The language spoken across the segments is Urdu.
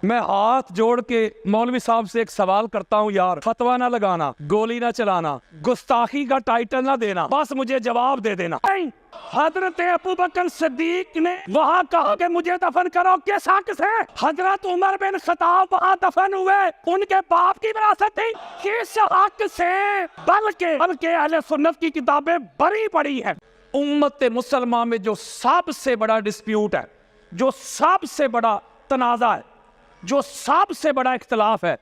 میں ہاتھ جوڑ کے مولوی صاحب سے ایک سوال کرتا ہوں یار، فتویٰ نہ لگانا، گولی نہ چلانا، گستاخی کا ٹائٹل نہ دینا، بس مجھے جواب دے دینا۔ حضرت ابو بکر صدیق نے وہاں کہا کہ مجھے دفن کرو، کس حق سے؟ حضرت عمر بن خطاب وہاں دفن ہوئے، ان کے باپ کی وراثت تھی، کس حق سے؟ بلکہ اہل سنت کی کتابیں بڑی پڑی ہیں۔ امت مسلمہ میں جو سب سے بڑا ڈسپیوٹ ہے، جو سب سے بڑا تنازع ہے، جو سب سے بڑا اختلاف ہے،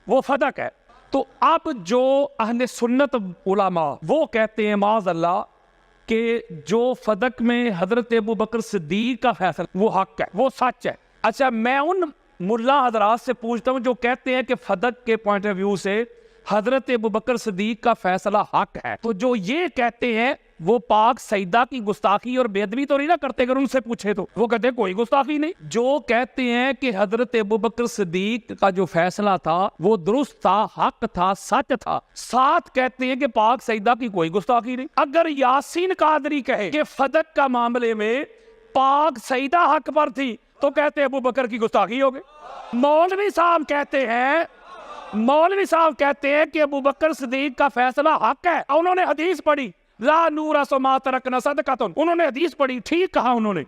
وہ فدق ہے۔ تو اب جو اہل سنت علماء وہ کہتے ہیں معاذ اللہ کہ جو فدق میں حضرت ابو بکر صدیق کا فیصلہ وہ حق ہے، وہ سچ ہے۔ اچھا، میں ان ملا حضرات سے پوچھتا ہوں جو کہتے ہیں کہ فدق کے پوائنٹ آف ویو سے حضرت ابو بکر صدیق کا فیصلہ حق ہے، تو جو یہ کہتے ہیں وہ پاک سیدہ کی گستاخی اور بے ادبی تو نہیں نہ کرتے؟ اگر ان سے پوچھے تو وہ کہتے ہیں کوئی گستاخی نہیں۔ جو کہتے ہیں کہ حضرت ابو بکر صدیق کا جو فیصلہ تھا وہ درست تھا، حق تھا، سچ تھا، ساتھ کہتے ہیں کہ پاک سیدہ کی کوئی گستاخی نہیں۔ اگر یاسین قادری کہے کہ فدق کا معاملے میں پاک سیدہ حق پر تھی تو کہتے ہیں ابو بکر کی گستاخی ہو گئی۔ مولوی صاحب کہتے ہیں کہ ابو بکر صدیق کا فیصلہ حق ہے، انہوں نے حدیث پڑھی لا نورث ما ترکنا صدقۃ، انہوں نے حدیث پڑھی، ٹھیک کہا انہوں نے،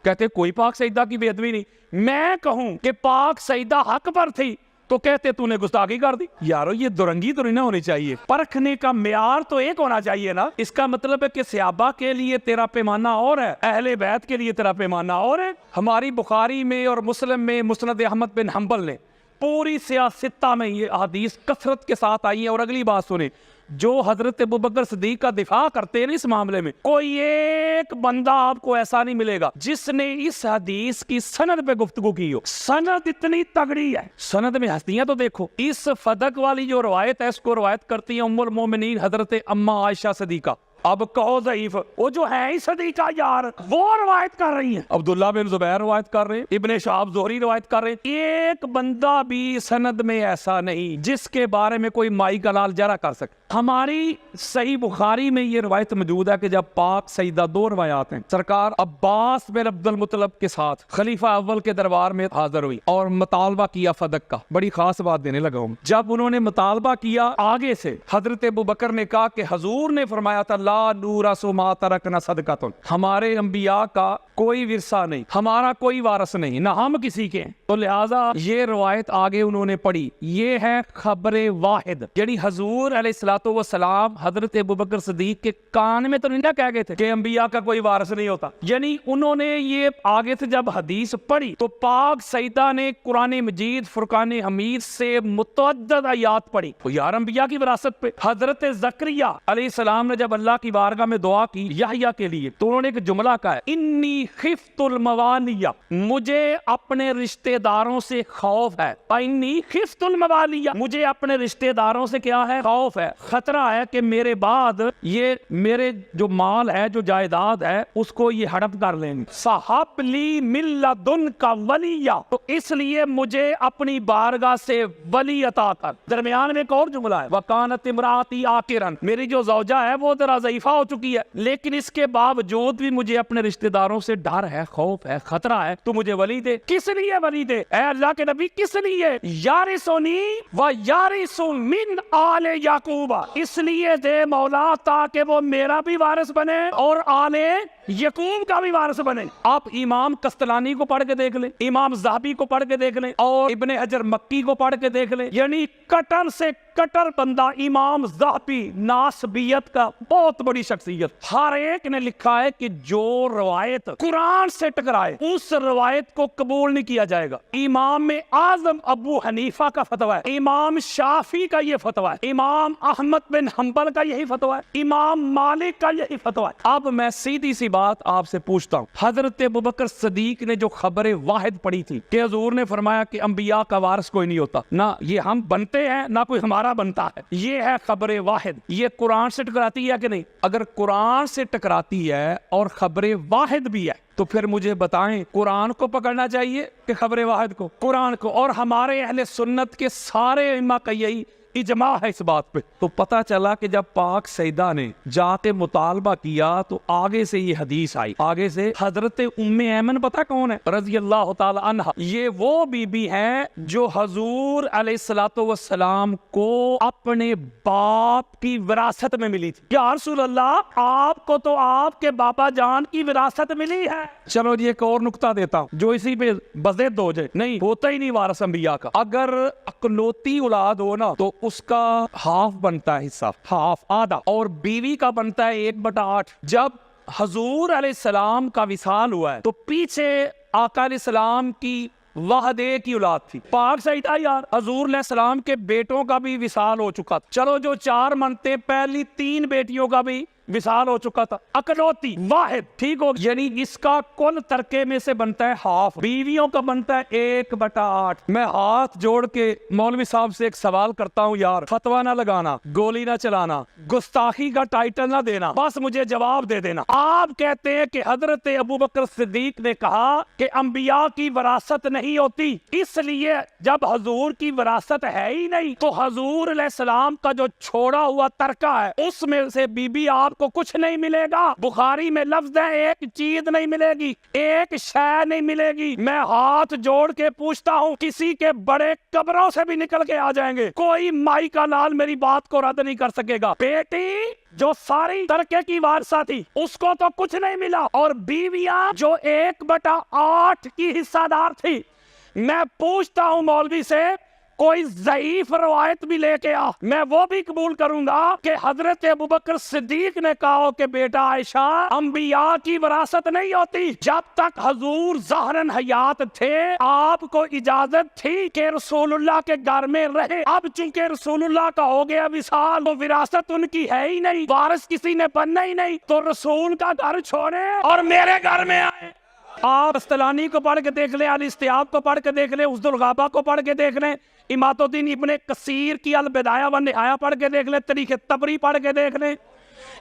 کہتے کوئی پاک سیدہ کی بے ادبی نہیں۔ میں کہوں کہ پاک سیدہ حق پر تھی تو کہتے تو نے گستاخی کر دی۔ یارو یہ درنگی تو نہیں نہ ہونی چاہیے، پرکھنے کا معیار تو ایک ہونا چاہیے نا۔ اس کا مطلب ہے کہ صحابہ کے لیے تیرا پیمانہ اور ہے، اہل بیت کے لیے تیرا پیمانہ اور ہے۔ ہماری بخاری میں اور مسلم میں مسند احمد بن حنبل نے پوری سیاستہ میں یہ حدیث کثرت کے ساتھ آئی ہے۔ اور اگلی بات سنیں، جو حضرت ابو بکر صدیق کا دفاع کرتے ہیں اس معاملے میں، کوئی ایک بندہ آپ کو ایسا نہیں ملے گا جس نے اس حدیث کی سند پہ گفتگو کی ہو۔ سند اتنی تگڑی ہے، سند میں ہستیاں تو دیکھو۔ اس فدق والی جو روایت ہے اس کو روایت کرتی ہیں ام المومنین حضرت اما عائشہ صدیقہ۔ اب کہو ضعیف، وہ جو ہے ہی صدیقہ یار، وہ روایت کر رہی ہیں، عبداللہ بن زبیر روایت کر رہے ہیں، ابن شہاب زہری روایت کر رہے ہیں۔ ایک بندہ بھی سند میں ایسا نہیں جس کے بارے میں کوئی مائی کا لال جرا کر سکے۔ ہماری صحیح بخاری میں یہ روایت موجود ہے کہ جب پاک سیدہ دو روایات ہیں، سرکار عباس بن عبد المطلب کے ساتھ خلیفہ اول کے دربار میں حاضر ہوئی اور مطالبہ کیا فدق کا۔ بڑی خاص بات دینے لگا ہوں، جب انہوں نے مطالبہ کیا آگے سے حضرت ابو بکر نے کہا کہ حضور نے فرمایا تھا لا نورث ما ترکنا صدقۃ، ہمارے انبیاء کا کوئی ورثہ نہیں، ہمارا کوئی وارث نہیں، نہ ہم کسی کے ہیں۔ تو لہٰذا یہ روایت آگے انہوں نے پڑھی، یہ ہے خبر واحد، یعنی حضور علیہ الصلوۃ والسلام حضرت ابو بکر صدیق کے کان میں تو نہیں نہ کہہ گئے تھے کہ انبیاء کا کوئی وارث نہیں ہوتا، یعنی انہوں نے یہ آگے سے جب حدیث پڑھی تو پاک سیدہ نے قرآن مجید فرقان حمید سے متعدد آیات پڑھی، تو یار انبیاء کی وراثت پہ۔ حضرت زکریا علیہ السلام نے جب اللہ کی بارگاہ میں دعا کی یحییٰ کے لیے تو انہوں نے ایک جملہ کہا ہے انی خفت الموالیہ، مجھے اپنے رشتہ داروں سے خوف ہے، انی خفت الموالیہ، مجھے اپنے رشتہ داروں سے کیا ہے؟ خوف ہے، خطرہ ہے کہ میرے بعد یہ میرے جو مال ہے، جو جائیداد ہے، اس کو یہ ہڑپ کر لیں گے۔ صحب لی من لدنک ولیہ، تو اس لیے مجھے اپنی بارگاہ سے ولی عطا کر۔ درمیان میں ایک اور جملہ ہے وکانت امراتی عاقرا، میری جو زوجہ ہے وہ ذرا ضعیفہ ہو چکی ہے لیکن اس کے باوجود بھی مجھے اپنے رشتہ داروں سے ڈر ہے، خوف ہے، خطرہ ہے، تو مجھے ولی دے۔ کس لیے ولی دے اے اللہ کے نبی؟ کس لیے؟ یارثنی و یارث من آل یعقوب، اس لیے دے مولا تاکہ وہ میرا بھی وارث بنے اور آل یعقوب کا بھی وارث بنے۔ آپ امام قسطلانی کو پڑھ کے دیکھ لیں، امام ذہبی کو پڑھ کے دیکھ لیں اور ابن حجر مکی کو پڑھ کے دیکھ لیں، یعنی کٹر سے کٹر بندہ امام ذہبی، ناسبیت کا بہت بڑی شخصیت، ہر ایک نے لکھا ہے کہ جو روایت قرآن سے ٹکرائے اس روایت کو قبول نہیں کیا جائے گا۔ امام اعظم ابو حنیفہ کا فتویٰ ہے، امام شافعی کا یہ فتویٰ ہے، امام احمد بن حنبل کا یہی فتویٰ ہے، امام مالک کا یہی فتویٰ ہے۔ اب میں سیدھی سی بات آپ سے پوچھتا ہوں، حضرت ابوبکر صدیق نے جو خبر واحد پڑھی تھی کہ حضور نے فرمایا کہ انبیاء کا وارث کوئی نہیں ہوتا، نہ یہ ہم بنتے ہیں نہ کوئی ہمارا بنتا ہے، یہ ہے خبر واحد، یہ قرآن سے ٹکراتی ہے کہ نہیں؟ اگر قرآن سے ٹکراتی ہے اور خبر واحد بھی ہے تو پھر مجھے بتائیں قرآن کو پکڑنا چاہیے کہ خبر واحد کو؟ قرآن کو۔ اور ہمارے اہل سنت کے سارے ائمہ کا یہی اجماع ہے اس بات پہ۔ تو پتہ چلا کہ جب پاک سیدہ نے جا کے مطالبہ کیا تو آگے سے یہ حدیث آئی، آگے سے حضرت ام ایمن پتہ کون ہے رضی اللہ تعالی عنہ، یہ وہ بی بی ہیں جو حضور علیہ الصلوۃ والسلام کو اپنے باپ کی وراثت میں ملی تھی۔ یا رسول اللہ آپ کو تو آپ کے باپا جان کی وراثت ملی ہے۔ چلو جی ایک اور نقطہ دیتا ہوں جو اسی پہ بضد ہو جائے، نہیں ہوتا ہی نہیں وارث انبیاء کا، اگر اکلوتی اولاد ہو نا تو اس کا ہاف بنتا ہے، حصہ ہاف آدھا، اور بیوی کا بنتا ہے 1/8۔ جب حضور علیہ السلام کا وصال ہوا ہے تو پیچھے آقا علیہ السلام کی واحد ایک ہی اولاد تھی، پاک سیدہ یار۔ حضور علیہ السلام کے بیٹوں کا بھی وصال ہو چکا تھا، چلو جو 4 منتے پہلی 3 بیٹیوں کا بھی وصال ہو چکا تھا، اکلوتی واحد، ٹھیک ہو، یعنی اس کا کل ترکے میں سے بنتا ہے ہاف، بیویوں کا بنتا ہے 1/8۔ میں ہاتھ جوڑ کے مولوی صاحب سے ایک سوال کرتا ہوں یار، فتویٰ نہ لگانا، گولی نہ چلانا، گستاخی کا ٹائٹل نہ دینا، بس مجھے جواب دے دینا۔ آپ کہتے ہیں کہ حضرت ابوبکر صدیق نے کہا کہ انبیاء کی وراثت نہیں ہوتی، اس لیے جب حضور کی وراثت ہے ہی نہیں تو حضور علیہ السلام کا جو چھوڑا ہوا ترکہ ہے اس میں سے بی بی آپ کو کچھ نہیں ملے گا۔ بخاری میں لفظ ہے ایک چیز نہیں ملے گی، ایک شے نہیں ملے گی۔ میں ہاتھ جوڑ کے پوچھتا ہوں، کسی کے بڑے قبروں سے بھی نکل کے آ جائیں گے، کوئی مائی کا لال میری بات کو رد نہیں کر سکے گا۔ بیٹی جو ساری ترکے کی وارثہ تھی اس کو تو کچھ نہیں ملا، اور بیویاں جو 1/8 کی حصہ دار تھی۔ میں پوچھتا ہوں مولوی سے، کوئی ضعیف روایت بھی لے کے آ، میں وہ بھی قبول کروں گا کہ حضرت ابوبکر صدیق نے کہا کہ بیٹا عائشہ انبیاء کی وراثت نہیں ہوتی۔ جب تک حضور ظاہراً حیات تھے آپ کو اجازت تھی کہ رسول اللہ کے گھر میں رہے، اب چونکہ رسول اللہ کا ہو گیا وصال تو وراثت ان کی ہے ہی نہیں، وارث کسی نے بننا ہی نہیں، تو رسول کا گھر چھوڑے اور میرے گھر میں آئے۔ آپ استلانی کو پڑھ کے دیکھ لیں، الاستیاب کو پڑھ کے دیکھ لیں، اسد الغابہ کو پڑھ کے دیکھ لیں، امات الدین ابن کثیر کی البدایہ و نہایہ پڑھ کے دیکھ لیں، تاریخ طبری پڑھ کے دیکھ لیں،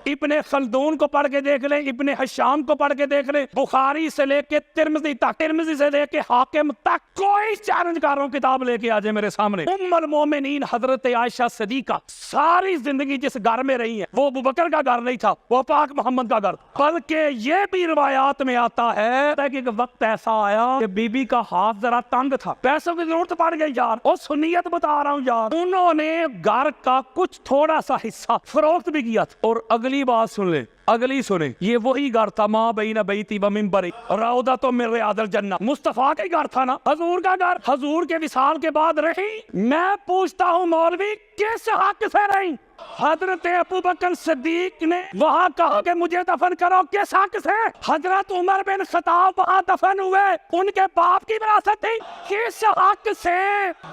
ابن خلدون کو پڑھ کے دیکھ لیں، ابن حشام کو پڑھ کے دیکھ لیں، بخاری سے لے کے ترمذی تک، ترمذی سے لے کے حاکم تک، کوئی چیلنج کاروں کتاب لے کے آ جائے میرے سامنے۔ ام المومنین حضرت عائشہ صدیقہ ساری زندگی جس گھر میں رہی ہیں وہ ابوبکر کا گھر نہیں تھا، وہ پاک محمد کا گھر، بلکہ یہ بھی روایات میں آتا ہے کہ ایک وقت ایسا آیا کہ بی بی کا ہاتھ ذرا تنگ تھا، پیسوں کی ضرورت پڑ گئی یار، اور سنیت بتا رہا ہوں یار، انہوں نے گھر کا کچھ تھوڑا سا حصہ فروخت بھی کیا تھا۔ اور اگلی بات سن لیں، اگلی سنیں، یہ وہی گھر تھا ماں بین بیتی و منبری روضۃ من ریاض الجنہ، مصطفیٰ کا گھر تھا نا، حضور کا گھر، حضور کے وصال کے بعد رہی۔ میں پوچھتا ہوں مولوی کس حق سے رہی؟ حضرت ابوبکر صدیق نے وہاں کہا کہ مجھے دفن کرو، کس حق سے؟ حضرت عمر بن خطاب وہاں دفن ہوئے، ان کے باپ کی وراثت تھی، کس حق سے؟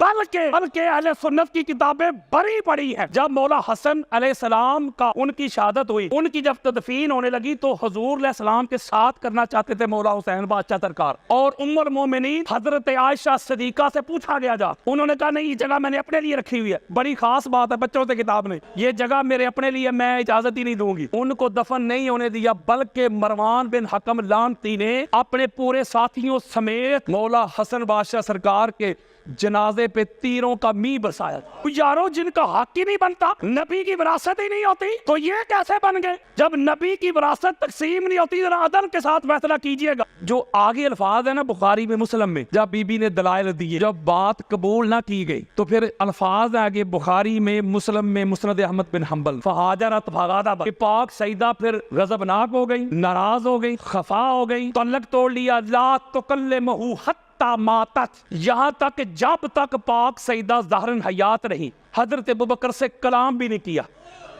بلکہ اہل سنت کی کتابیں بڑی پڑی ہیں۔ جب مولا حسن علیہ السلام کا ان کی شہادت ہوئی، ان کی جب تدفین ہونے لگی تو حضور علیہ السلام کے ساتھ کرنا چاہتے تھے مولا حسین بادشاہ سرکار، اور ام المومنین حضرت عائشہ صدیقہ سے پوچھا گیا جا، انہوں نے کہا نہیں یہ جگہ میں نے اپنے لیے رکھی ہوئی ہے، بڑی خاص بات ہے بچوں سے کتاب نے، یہ جگہ میرے اپنے لیے، میں اجازت ہی نہیں دوں گی۔ ان کو دفن نہیں ہونے دیا، بلکہ مروان بن حکم لعنتی نے اپنے پورے ساتھیوں سمیت مولا حسن بادشاہ سرکار کے جنازے پہ تیروں کا می برسایا۔ یارو جن کا حق ہی نہیں بنتا، نبی کی وراثت ہی نہیں ہوتی، تو یہ کیسے بن گئے؟ جب نبی کی وراثت تقسیم نہیں ہوتی ذرا عدل کے ساتھ فیصلہ کیجئے گا۔ جو آگے الفاظ ہے نا بخاری میں مسلم میں، جب بی بی نے دلائل دیے، جب بات قبول نہ کی گئی تو پھر الفاظ آگے بخاری میں، مسلم میں، مسند احمد بن حنبل، فہاجرت فغاضب، کہ پاک سیدہ پھر غضبناک ہو گئی، ناراض ہو گئی، خفا ہو گئی، تعلق توڑ لیا، لا تکلمہ حتی ماتت، یہاں تک جب تک پاک سیدہ ظاہراً حیات رہی حضرت ابوبکر سے کلام بھی نہیں کیا،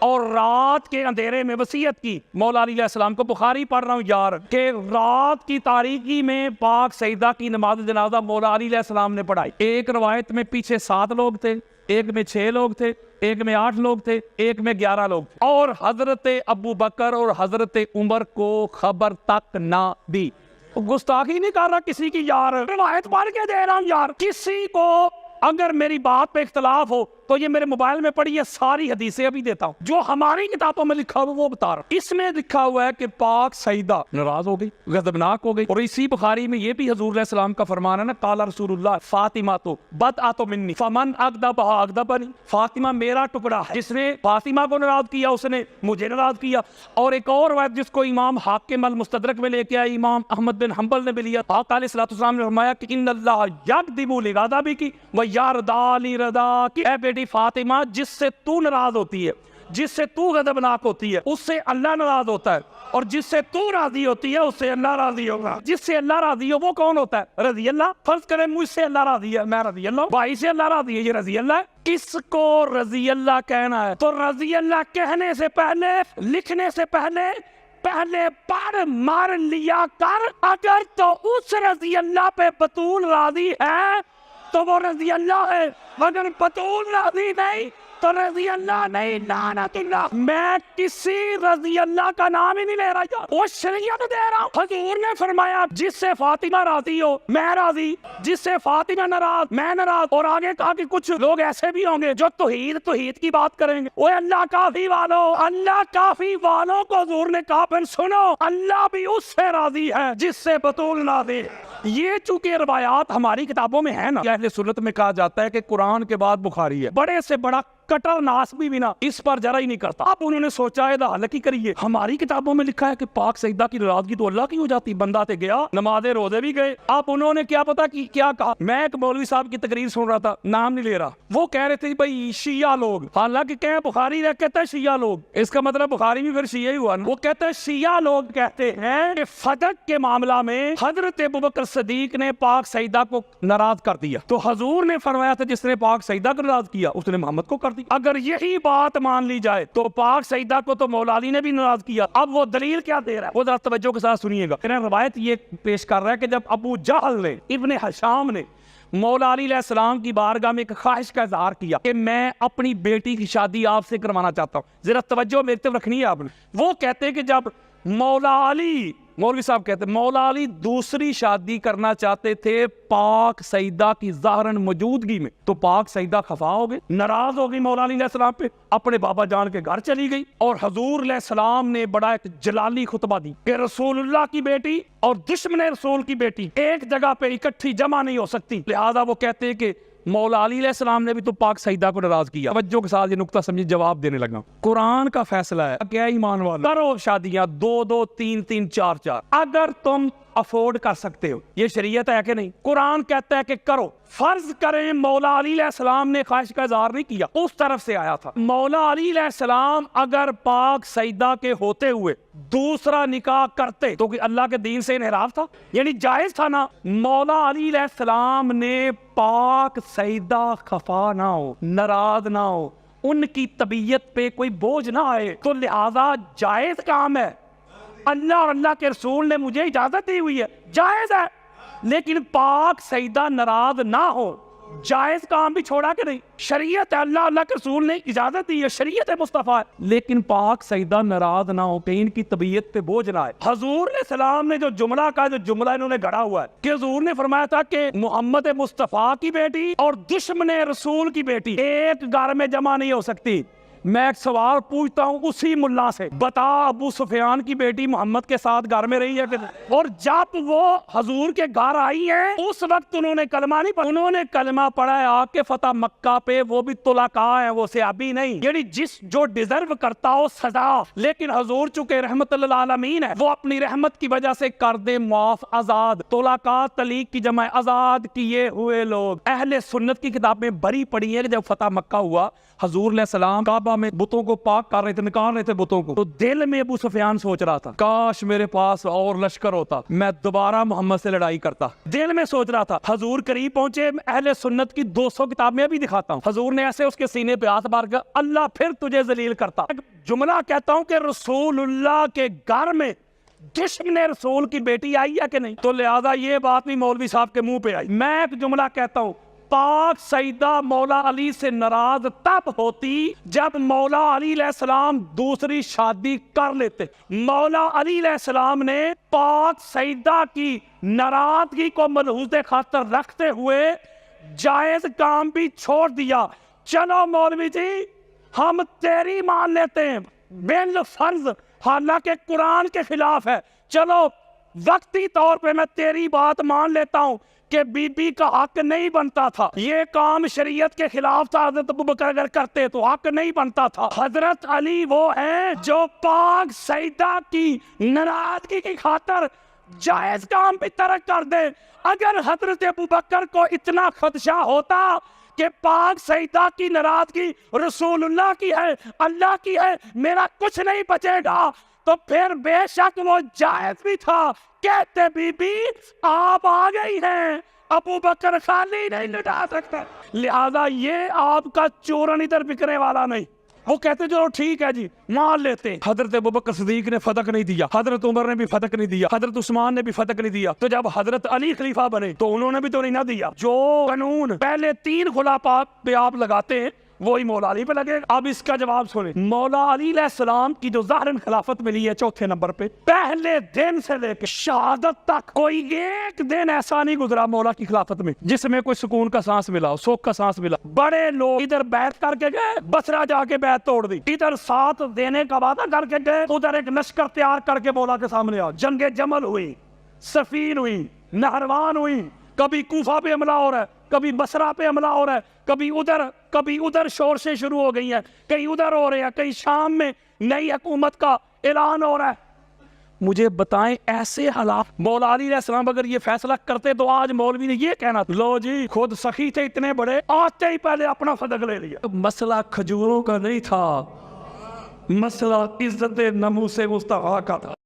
اور رات کے اندھیرے میں وصیت کی۔ مولا علی علیہ السلام کو بخاری پڑھ رہا ہوں یار، کہ رات کی تاریکی میں پاک سیدہ کی نماز جنازہ مولا علی علیہ السلام نے پڑھائی۔ ایک روایت میں پیچھے 7 لوگ تھے، ایک میں 6 لوگ تھے، ایک میں 8 لوگ تھے، ایک میں 11 لوگ تھے، اور حضرت ابوبکر اور حضرت عمر کو خبر تک نہ دی۔ گستاخی نہیں کر رہا کسی کی یار، روایت پڑھ کے دے رہا ہوں یار، کسی کو اگر میری بات پہ اختلاف ہو تو یہ میرے موبائل میں پڑھی ہے ساری حدیثیں ابھی دیتا ہوں جو ہماری کتابوں میں لکھا ہوا وہ بتا رہا ہوں. اس میں لکھا ہوا ہے کہ پاک سیدہ ناراض ہو گئی, غضبناک ہو گئی. اور اسی بخاری میں یہ بھی حضور علیہ السلام کا فرمان ہے نا, قال رسول اللہ فاطمہ تو بدعۃ منی فمن اغضبها اغضبنی, فاطمہ میرا ٹکڑا ہے, جس نے فاطمہ کو ناراض کیا اس نے مجھے ناراض کیا. اور ایک اور روایت جس کو امام حاکم المستدرک میں لے کے آئے, امام احمد بن حنبل نے بھی لیا, آقا علیہ الصلوۃ والسلام نے فرمایا کہ ان اللہ یغضب لغضبک ویرضا لرضاک, اے بیٹی فاطمہ جس سے تو ناراض ہوتی ہے, جس سے تو غضبناک ہوتی ہے اس سے اللہ ناراض ہوتا ہے, اور جس سے تو راضی ہوتی ہے اس سے اللہ راضی ہوگا. جس سے اللہ راضی ہو وہ کون ہوتا ہے؟ رضی اللہ. فرض کریں مجھ سے اللہ راضی ہے, میں رضی اللہ. بھائی سے اللہ راضی ہے, یہ رضی اللہ ہے. کس کو رضی اللہ کہنا ہے تو رضی اللہ کہنے سے پہلے, لکھنے سے پہلے پڑھ مار لیا کر. اگر تو اس رضی اللہ پہ بطول راضی ہے تو وہ رضی اللہ ہے, اگر بطول راضی نہیں تو رضی اللہ نہیں. لعنت اللہ. میں کسی رضی اللہ کا نام ہی نہیں لے رہا, وہ شریعت دے رہا ہوں. حضور نے فرمایا جس سے فاطمہ راضی ہو میں راضی, جس سے فاطمہ ناراض میں ناراض. اور آگے کہا کہ کچھ لوگ ایسے بھی ہوں گے جو توحید کی بات کریں گے. وہ اللہ کافی والوں, اللہ کافی والوں کو حضور نے کہا پھر سنو اللہ بھی اس سے راضی ہے جس سے بطول راضی. یہ چونکہ روایات ہماری کتابوں میں ہے نا, اہل سنت میں کہا جاتا ہے کہ قرآن کے بعد بخاری ہے. بڑے سے بڑا کٹر ناس بھی نا اس پر ذرا ہی نہیں کرتا. اب انہوں نے سوچا ہے حالانکہ کریے, ہماری کتابوں میں لکھا ہے کہ پاک سیدہ کی ناراضگی تو اللہ کی ہو جاتی. بندہ تے گیا, نمازیں روزے بھی گئے. اب انہوں نے کیا پتا کہ کیا کہا. میں ایک مولوی صاحب کی تقریر سن رہا تھا, نام نہیں لے رہا, وہ کہہ رہے تھے بھائی شیعہ لوگ, حالانکہ کہ بخاری رہ کہتا ہے شیعہ لوگ, اس کا مطلب بخاری بھی پھر شیعہ ہی ہوا. وہ کہتے ہیں شیعہ لوگ کہتے ہیں کہ فدق کے معاملہ میں حضرت ابوبکر صدیق نے پاک سیدہ کو ناراض کر دیا, تو حضور نے فرمایا تھا جس نے پاک سیدہ کو ناراض کیا اس نے محمد کو کر دیا. اگر یہی بات مان لی جائے تو پاک سیدہ کو تو مولا علی نے بھی ناراض کیا. اب وہ دلیل کیا دے رہا ہے وہ ذرا توجہ کے ساتھ سنیے گا. روایت یہ پیش کر رہا ہے کہ جب ابو جہل نے, ابن حشام نے مولا علی علیہ السلام کی بارگاہ میں ایک خواہش کا اظہار کیا کہ میں اپنی بیٹی کی شادی آپ سے کروانا چاہتا ہوں, ذرا توجہ میری طرف رکھنی ہے آپ نے. وہ کہتے ہیں کہ جب مولا علی, مولوی صاحب کہتے ہیں مولا علی دوسری شادی کرنا چاہتے تھے پاک سیدہ کی ظاہراً موجودگی میں, تو پاک سیدہ خفا ہو گئی, ناراض ہو گئی مولا علی علیہ السلام پہ, اپنے بابا جان کے گھر چلی گئی. اور حضور علیہ السلام نے بڑا ایک جلالی خطبہ دی کہ رسول اللہ کی بیٹی اور دشمن رسول کی بیٹی ایک جگہ پہ اکٹھی جمع نہیں ہو سکتی. لہذا وہ کہتے ہیں کہ مولا علی علیہ السلام نے بھی تو پاک سیدہ کو ناراض کیا. توجہ کے ساتھ یہ نقطہ سمجھے, جواب دینے لگا. قرآن کا فیصلہ ہے, کیا ایمان والا کرو شادیاں 2-2 3-3 4-4 اگر تم افورڈ کر سکتے ہو. یہ شریعت ہے کہ نہیں؟ قرآن کہتا ہے کہ کرو. فرض کریں مولا علی علیہ السلام نے خواہش کا اظہار نہیں کیا, اس طرف سے آیا تھا. مولا علی علیہ السلام اگر پاک سیدہ کے ہوتے ہوئے دوسرا نکاح کرتے تو اللہ کے دین سے انحراف تھا, یعنی جائز تھا نا. مولا علی علیہ السلام نے پاک سیدہ خفا نہ ہو, ناراض نہ ہو, ان کی طبیعت پہ کوئی بوجھ نہ آئے, تو لہذا جائز کام ہے. اللہ اور اللہ کے رسول نے مجھے اجازت دی ہوئی ہے, جائز ہے. لیکن پاک سیدہ ناراض نہ ہو, جائز کام بھی چھوڑا کہ نہیں. شریعت ہے, اللہ کے رسول نے اجازت دی ہے, شریعت مصطفیٰ ہے. لیکن پاک سیدہ ناراض نہ ہو کہ ان کی طبیعت پہ بوجھ نہ آئے. حضور علیہ السلام نے جو جملہ کہا, جو جملہ انہوں نے گھڑا ہوا ہے کہ حضور نے فرمایا تھا کہ محمد مصطفیٰ کی بیٹی اور دشمن رسول کی بیٹی ایک گھر میں جمع نہیں ہو سکتی. میں ایک سوال پوچھتا ہوں اسی ملا سے, بتا ابو سفیان کی بیٹی محمد کے ساتھ گھر میں رہی ہے کہ, اور جب وہ حضور کے گھر آئی ہیں اس وقت انہوں نے کلمہ نہیں پڑھا. انہوں نے کلمہ پڑھا ہے آ کے فتح مکہ پہ, وہ بھی طلقاء ہیں, وہ صحابی نہیں, یعنی جو ڈیزرو کرتا ہو سزا. لیکن حضور چونکہ رحمت للعالمین ہے, وہ اپنی رحمت کی وجہ سے کر دے معاف, آزاد. طلقاء طلیق کی جمع آزاد کیے ہوئے لوگ. اہل سنت کی کتاب میں بری پڑھی ہے کہ جب فتح مکہ ہوا حضور علیہ السلام کعبہ میں بتوں کو پاک کر رہے تھے, نکال رہے تھے بتوں کو, تو دل میں ابو سفیان سوچ رہا تھا کاش میرے پاس اور لشکر ہوتا, میں دوبارہ محمد سے لڑائی کرتا. دل میں سوچ رہا تھا. حضور قریب پہنچے, اہل سنت کی 200 کتابیں بھی دکھاتا ہوں. حضور نے ایسے اس کے سینے پہ ہاتھ مار کر اللہ پھر تجھے ذلیل کرتا. جملہ کہتا ہوں کہ رسول اللہ کے گھر میں دشمن رسول کی بیٹی آئی ہے کہ نہیں, تو لہذا یہ بات بھی مولوی صاحب کے منہ پہ آئی. میں ایک جملہ کہتا ہوں, پاک سیدہ مولا علی سے ناراض تب ہوتی جب مولا علی علیہ السلام دوسری شادی کر لیتے. مولا علی علیہ السلام نے پاک سیدہ کی ناراضگی کو ملحوظ خاطر رکھتے ہوئے جائز کام بھی چھوڑ دیا. چلو مولوی جی ہم تیری مان لیتے ہیں بالفرض، حالانکہ قرآن کے خلاف ہے. چلو وقتی طور پہ میں تیری بات مان لیتا ہوں کہ بی بی کا حق نہیں بنتا تھا، یہ کام شریعت کے خلاف تھا، حضرت ابوبکر اگر کرتے تو حق نہیں بنتا تھا. حضرت علی وہ ہیں جو پاک سیدہ کی ناراضگی کی خاطر جائز کام بھی ترک کر دے. اگر حضرت ابوبکر کو اتنا خدشہ ہوتا کہ پاک سیدہ کی ناراضگی رسول اللہ کی ہے، اللہ کی ہے، میرا کچھ نہیں بچے گا، تو پھر بے شک وہ جائز بھی تھا. کہتے بی بی آپ آ گئی ہیں، ابوبکر خالی نہیں لٹا سکتا. لہذا یہ آپ کا چورن ادھر بکنے والا نہیں. وہ کہتے چلو ٹھیک ہے جی مان لیتے. حضرت ابوبکر صدیق نے فتق نہیں دیا، حضرت عمر نے بھی فتق نہیں دیا، حضرت عثمان نے بھی فتق نہیں دیا. تو جب حضرت علی خلیفہ بنے تو انہوں نے بھی تو نہیں نہ دیا. جو قانون پہلے 3 خلفاء پہ آپ لگاتے ہیں وہی مولا علی پہ لگے. اب اس کا جواب سنیں. مولا علی علیہ السلام کی جو ظاہراً خلافت ملی ہے 4تھے نمبر پہ، پہلے دن سے لے کے شہادت تک کوئی ایک دن ایسا نہیں گزرا مولا کی خلافت میں جس میں کوئی سکون کا سانس ملا، سوکھ کا سانس ملا. بڑے لوگ ادھر بیعت کر کے گئے، بصرہ جا کے بیعت توڑ دی، ادھر ساتھ دینے کا وعدہ کر کے گئے، ادھر ایک لشکر تیار کر کے مولا کے سامنے آ. جنگ جمل ہوئی، صفین ہوئی، نہروان ہوئی، کبھی کوفہ پہ حملہ ہو رہا ہے، کبھی بصرہ پہ حملہ ہو رہا ہے، کبھی ادھر شور سے شروع ہو گئی ہیں، کہیں ادھر ہو رہے ہیں، کہیں شام میں نئی حکومت کا اعلان ہو رہا ہے. مجھے بتائیں ایسے حالات مولا علی علیہ السلام اگر یہ فیصلہ کرتے تو آج مولوی نے یہ کہنا تھا لو جی خود سخی تھے اتنے بڑے، آتے ہی پہلے اپنا صدق لے لیا. مسئلہ کھجوروں کا نہیں تھا، مسئلہ عزت ناموس مصطفیٰ کا تھا.